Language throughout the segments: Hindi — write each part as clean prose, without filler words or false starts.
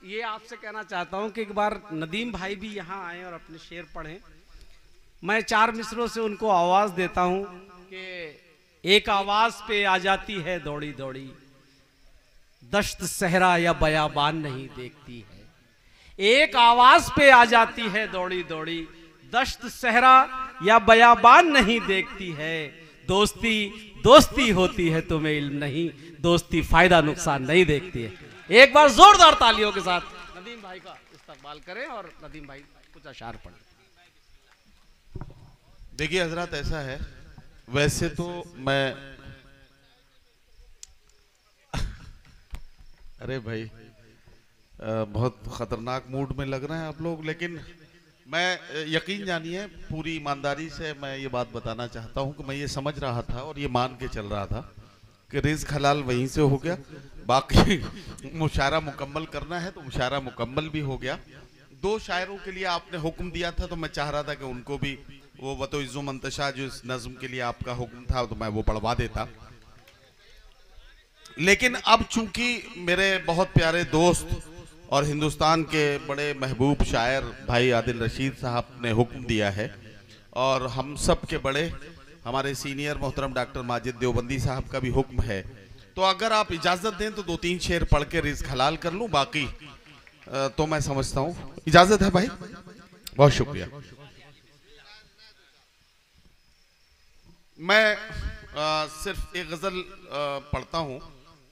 ये आपसे कहना चाहता हूं कि एक बार नदीम भाई भी यहाँ आए और अपने शेर पढ़ें। मैं 4 मिसरों से उनको आवाज देता हूं कि एक आवाज पे आ जाती है दौड़ी दौड़ी, दश्त सहरा या बयाबान नहीं देखती है। एक आवाज पे आ जाती है दौड़ी दौड़ी, दश्त सहरा या बयाबान नहीं देखती है। दोस्ती दोस्ती होती है तुम्हें इल्म नहीं, दोस्ती फायदा नुकसान नहीं देखती है। एक बार जोरदार तालियों के साथ नदीम भाई का इस्तकबाल करें और नदीम भाई कुछ अशार पढ़ें। देखिए हजरत, ऐसा है, वैसे तो मैं अरे भाई बहुत खतरनाक मूड में लग रहे हैं आप लोग, लेकिन मैं यकीन जानिए पूरी ईमानदारी से मैं ये बात बताना चाहता हूँ कि मैं ये समझ रहा था और ये मान के चल रहा था कि रिज़्क़ हलाल वहीं से हो गया, बाकी मुशायरा मुकम्मल करना है तो मुशायरा मुकम्मल भी हो गया। 2 शायरों के लिए आपने हुक्म दिया था तो मैं चाह रहा था कि उनको भी वो वतो इज़्ज़ो मंतशा जो इस नज़्म के लिए आपका हुक्म था तो मैं वो पढ़वा देता, लेकिन अब चूंकि मेरे बहुत प्यारे दोस्त और हिंदुस्तान के बड़े महबूब शायर भाई आदिल रशीद साहब ने हुक्म दिया है और हम सब के बड़े हमारे सीनियर मोहतरम डॉक्टर माजिद देवबंदी साहब का भी हुक्म है, तो अगर आप इजाज़त दें तो 2-3 शेर पढ़ के रिज़्क़ हलाल कर लूं, बाकी तो मैं समझता हूं इजाज़त है भाई। बहुत शुक्रिया। मैं सिर्फ एक गज़ल पढ़ता हूं,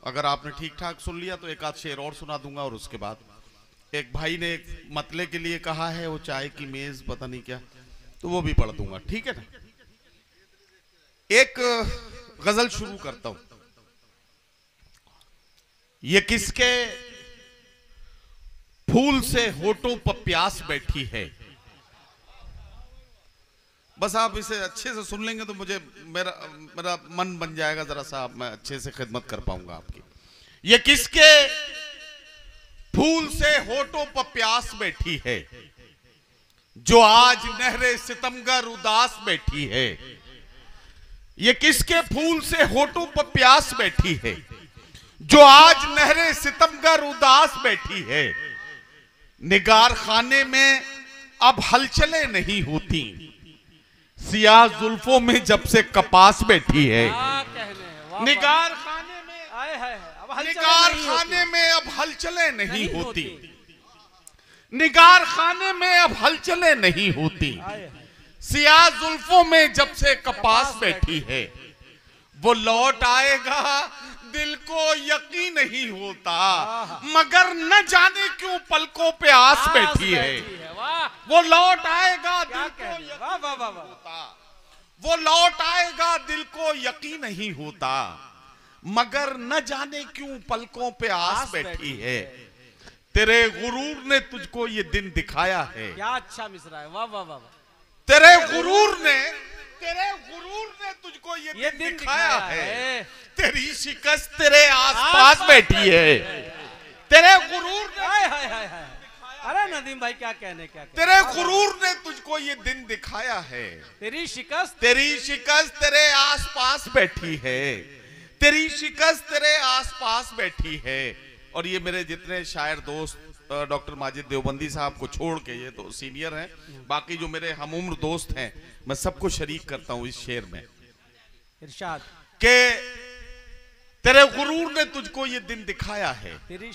अगर आपने ठीक ठाक सुन लिया तो एक आध शेर और सुना दूंगा और उसके बाद एक भाई ने एक मतले के लिए कहा है, वो चाय की मेज पता नहीं क्या, तो वो भी पढ़ दूंगा, ठीक है ना। एक गजल शुरू करता हूं। ये किसके फूल से होठों पर प्यास बैठी है, बस आप इसे अच्छे से सुन लेंगे तो मुझे मेरा मन बन जाएगा जरा सा, मैं अच्छे से खिदमत कर पाऊंगा आपकी। ये किसके फूल से होठों पर प्यास बैठी है, जो आज नहरे सितमगर उदास बैठी है। ये किसके फूल से होठों पर प्यास बैठी है, जो आज नहरे सितमगर उदास बैठी है। निगार खाने में अब हलचलें नहीं होती, सियाह जुल्फों में जब से कपास बैठी है। निगार खाने में अब हलचलें नहीं होती, निगार खाने में अब हलचलें नहीं होती, सियाह जुल्फों में जब से कपास बैठी है। वो लौट आएगा दिल को यकीन नहीं होता, मगर न जाने क्यों पलकों पे आस बैठी है। वो लौट आएगा दिल को यकीन नहीं होता, वो लौट आएगा दिल को यकीन नहीं होता, मगर न जाने क्यों पलकों पे आस बैठी है। तेरे गुरूर ने तुझको ये दिन दिखाया है। क्या अच्छा मिसरा है, वाह वाह वाह। तेरे गुरूर ने तुझको ये दिन दिखाया है। तेरी शिकस्त तेरे आसपास बैठी है। तेरे गुरूर ने, अरे नदीम भाई क्या कहने, क्या कहने। तेरे गुरूर ने तुझको ये दिन दिखाया है। तेरी शिकस्त तेरे आसपास बैठी है। तेरी शिकस्त तेरे आसपास बैठी है। और ये मेरे जितने शायर दोस्त डॉक्टर माजिद देवबंदी साहब को छोड़ के, ये तो सीनियर हैं, बाकी जो मेरे हमउम्र दोस्त हैं मैं सबको शरीक करता हूं इस शेर में। इरशाद के तेरे गुरूर ने तुझको ये दिन दिखाया है, तेरी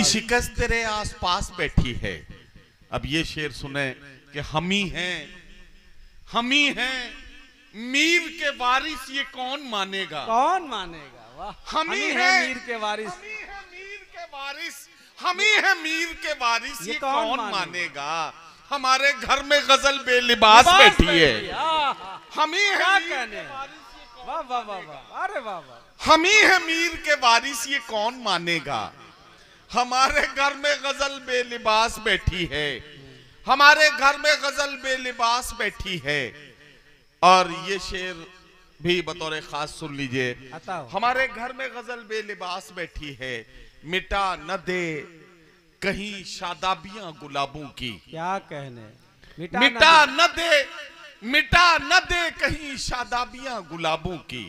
शिकस्त तेरे आसपास बैठी है। अब ये शेर सुने कि हम ही हैं मीर के वारिस, ये कौन मानेगा, कौन मानेगा। वाह, हम ही हैं मीर के वारिस, हम ही है मीर के वारिस, ये कौन मानेगा। हमारे घर में गजल बेलिबास बैठी है। हम ही है, वाह वाह वाह, अरे वाह वाह। हम ही है मीर के वारिस, ये कौन मानेगा। हमारे घर में गजल बेलिबास बैठी है, हमारे घर में गजल बेलिबास बैठी है। और ये शेर भी बतौर खास सुन लीजिए। हमारे घर में गजल बेलिबास बैठी है, मिटा न दे कहीं शादाबियां गुलाबों की। क्या कहने, मिटा न दे कहीं शादाबियां गुलाबों की।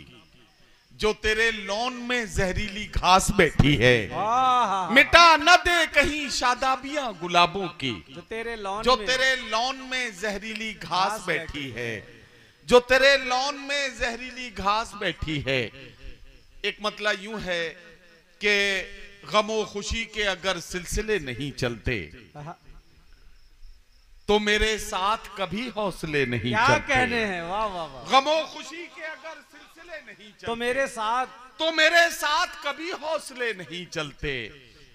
जो तेरे लॉन में जहरीली घास बैठी है, आहा, मिटा न दे कहीं शादाबियां गुलाबों की, जो तेरे लॉन में जहरीली घास बैठी है, जो तेरे लॉन में जहरीली घास बैठी है। एक मतलब यूं है कि गमो खुशी के अगर सिलसिले नहीं चलते आहा, तो मेरे साथ कभी हौसले नहीं क्या चलते। कहने हैं, वाह वाह वाह। गमो खुशी के अगर सिलसिले नहीं चलते तो मेरे साथ कभी हौसले नहीं चलते।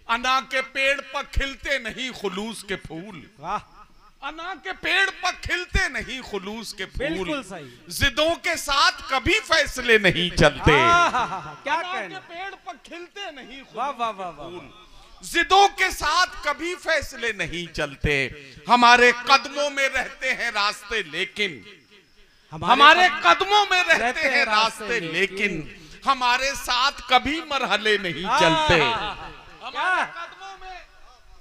अना के पेड़ पर खिलते नहीं खुलूस के फूल, वाह, अना के पेड़ पर खिलते नहीं खुलूस के फूल, बिल्कुल सही। जिदों के साथ कभी फैसले नहीं चलते। क्या अना कहने, के पेड़ पर खिलते नहीं वाह वाह खुलूस वाह के वाह, फूल, जिदों के साथ कभी फैसले नहीं चलते। हमारे कदमों में रहते हैं रास्ते लेकिन, हमारे कदमों में रहते हैं रास्ते लेकिन हमारे साथ कभी मरहले नहीं चलते। हमारे कदमों में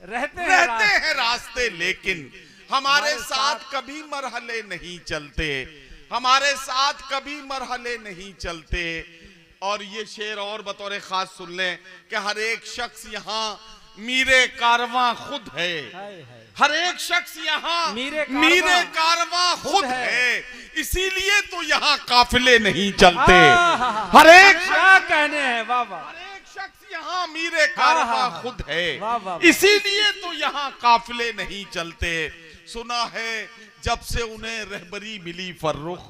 रहते हैं रास्ते लेकिन हमारे साथ कभी मरहले नहीं चलते, हमारे साथ कभी मरहले नहीं चलते। और ये शेर और बतौर खास सुन लें कि हर एक शख्स यहाँ मीरे कारवां खुद है, हर एक शख्स यहाँ मीरे कारवां खुद है, इसीलिए तो यहाँ काफिले नहीं चलते। हर एक क्या कहने हैं, वाह वाह, हर एक शख्स यहाँ मीरे कारवां खुद है, इसीलिए तो यहाँ काफिले नहीं चलते। सुना है जब से उन्हें रहबरी मिली फर्रुख,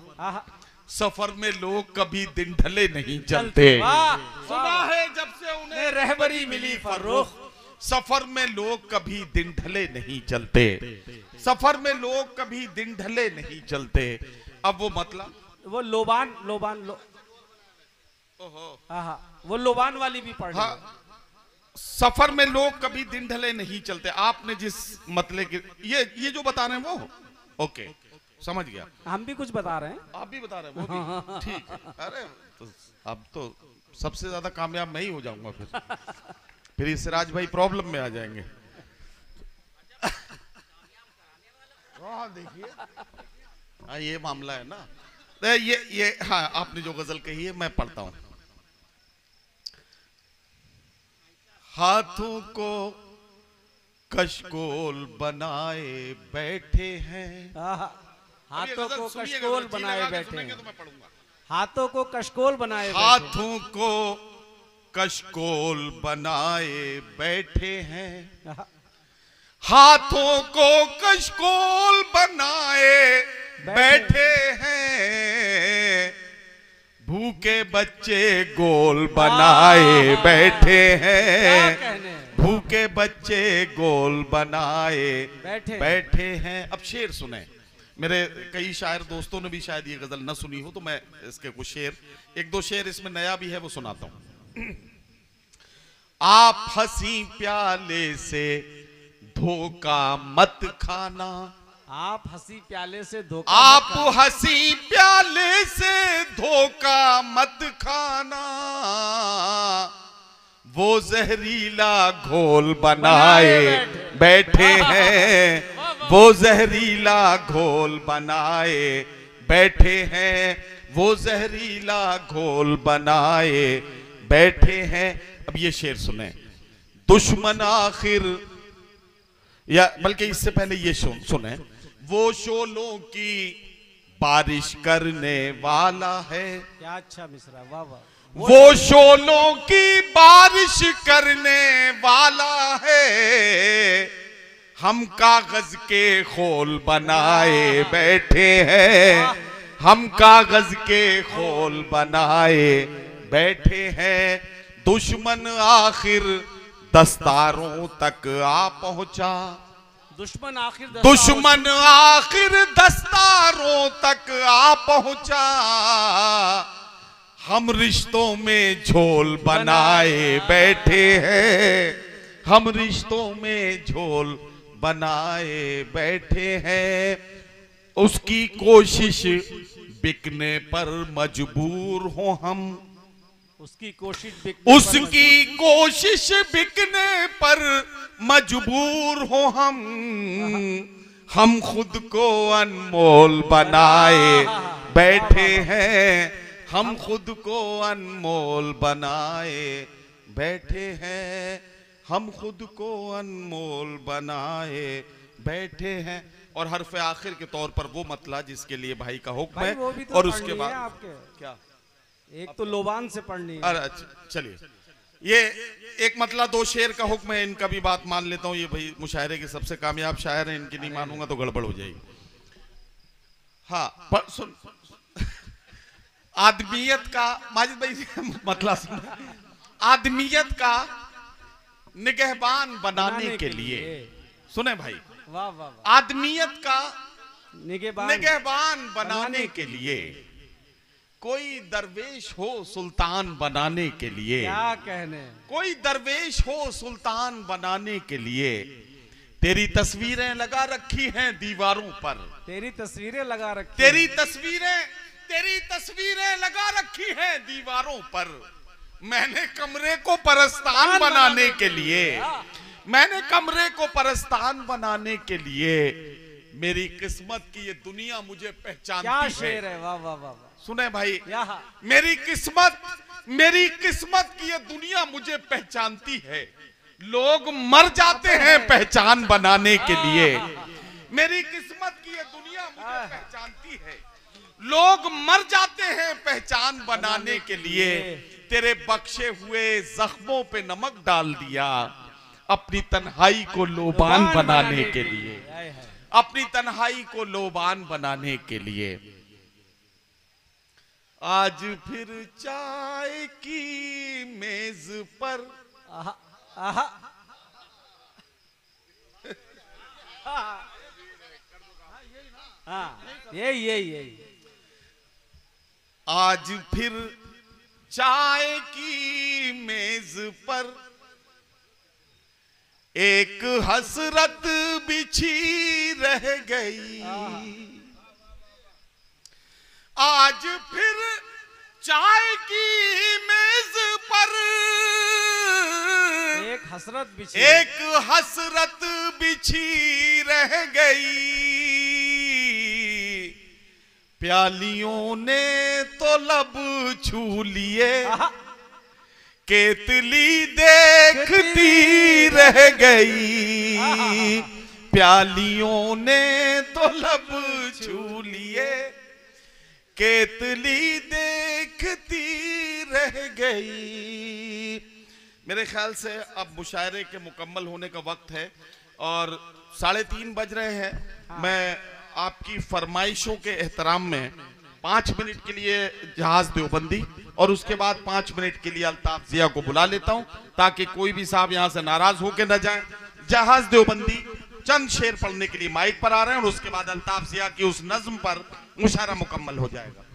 सफर में लोग कभी दिन ढले नहीं चलते। सुना है जब से उन्हें रहबरी मिली फर्रुख, सफर में लोग कभी दिन ढले नहीं चलते, सफर में लोग कभी दिन ढले नहीं चलते। अब वो मतलब वो लोबान वो लोबान वाली भी पढ़, सफर में लोग कभी दिन ढले नहीं चलते। आपने जिस मतलब के ये जो बता रहे हैं वो ओके, समझ गया। हम भी कुछ बता रहे हैं, आप भी बता रहे हैं, वो भी ठीक। अरे तो अब तो सबसे ज्यादा कामयाब मैं ही हो जाऊंगा फिर इस सिराज भाई प्रॉब्लम में आ जाएंगे। देखिए हाँ ये मामला है ना। ये हाँ आपने जो गजल कही है मैं पढ़ता हूं। हाथों को कशकोल बनाए बैठे हैं, हाथों को कशकोल बनाए बैठे हैं, हाथों को कशकोल बनाए, हाथों को कशकोल बनाए बैठे हैं, हाथों को कशकोल बनाए बैठे हैं, भूखे बच्चे गोल बनाए बैठे हैं, भूखे बच्चे गोल बनाए बैठे हैं। अब शेर सुने, मेरे कई शायर दोस्तों ने भी शायद ये गजल न सुनी हो तो मैं इसके कुछ शेर, एक दो शेर इसमें नया भी है वो सुनाता हूं। आप हंसी प्याले से धोखा मत खाना, आप हंसी प्याले से धोखा, आप हंसी प्याले से धोखा मत खाना, वो जहरीला घोल बनाए बैठे हैं, वो जहरीला घोल बनाए बैठे हैं, वो जहरीला घोल बनाए बैठे हैं। अब ये शेर सुने, दुश्मन आखिर, या बल्कि इससे पहले ये सुने, वो शोलों की बारिश करने वाला है, क्या अच्छा मिसरा, वाह वाह, वो शोलों की बारिश करने वाला है, हम कागज के खोल बनाए बैठे हैं, हम कागज के खोल बनाए बैठे हैं। दुश्मन आखिर दस्तारों तक आ पहुंचा, दुश्मन आखिर दस्तारों तक आ पहुंचा, हम रिश्तों में झोल बनाए बैठे हैं, हम रिश्तों में झोल बनाए बैठे हैं। उसकी कोशिश बिकने पर मजबूर हो हम, उसकी कोशिश बिकने पर मजबूर हो हम खुद को अनमोल बनाए बैठे हैं, हम खुद को अनमोल बनाए बैठे हैं, हम खुद को अनमोल बनाए बैठे हैं। और हरफ आखिर के तौर पर वो मतला जिसके लिए भाई का हुक्म है। तो और उसके बाद आपके क्या, एक तो लोबान से पढ़नी है। अरे चलिए, ये एक मतला 2 शेर का हुक्म है, इनका भी बात मान लेता हूँ। ये भाई मुशायरे के सबसे कामयाब शायर हैं, इनकी नहीं मानूंगा तो गड़बड़ हो जाएगी। हाँ सुन, आदमियत का, माजिद भाई मतला सुन, आदमियत का निगहबान बनाने के लिए, सुने भाई, वाह वाह, आदमियत का निगहबान बनाने के लिए, कोई दरवेश हो सुल्तान बनाने के लिए, क्या कहने, कोई दरवेश हो सुल्तान बनाने के लिए, तेरी तस्वीरें लगा रखी हैं दीवारों पर, तेरी तस्वीरें लगा रखी, तेरी तस्वीरें लगा रखी हैं दीवारों पर। मैंने कमरे को परस्तान बनाने के लिए, मैंने कमरे को परस्तान बनाने के लिए, मेरी किस्मत की ये दुनिया मुझे पहचानती है। क्या शेर है, वाह वाह वाह। सुने भाई, मेरी किस्मत की ये दुनिया मुझे पहचानती है। लोग मर जाते हैं पहचान बनाने के लिए। मेरी किस्मत की ये दुनिया मुझे पहचानती है। लोग मर जाते हैं पहचान बनाने के लिए। तेरे बख्शे हुए जख्मों पे नमक डाल दिया, अपनी तन्हाई को लोबान बनाने के लिए, अपनी तन्हाई को लोबान बनाने के लिए। आज फिर चाय की मेज पर, यही आज फिर चाय की मेज पर एक हसरत बिछी रह गई। आज फिर चाय की मेज पर एक हसरत बिछी रह गई। प्यालियों ने तो लब छू लिए, केतली देखती रह गई। प्यालियों ने तो लब छू लिए, केतली देखती रह गई। मेरे ख्याल से अब मुशायरे के मुकम्मल होने का वक्त है और 3:30 बज रहे हैं। मैं आपकी फरमाइशों के एहतराम में 5 मिनट के लिए जहाज देवबंदी और उसके बाद 5 मिनट के लिए अल्ताफ जिया को बुला लेता हूं, ताकि कोई भी साहब यहां से नाराज होकर न जाए। जहाज देवबंदी चंद शेर पढ़ने के लिए माइक पर आ रहे हैं और उसके बाद अल्ताफ जिया की उस नज्म पर मुशायरा मुकम्मल हो जाएगा।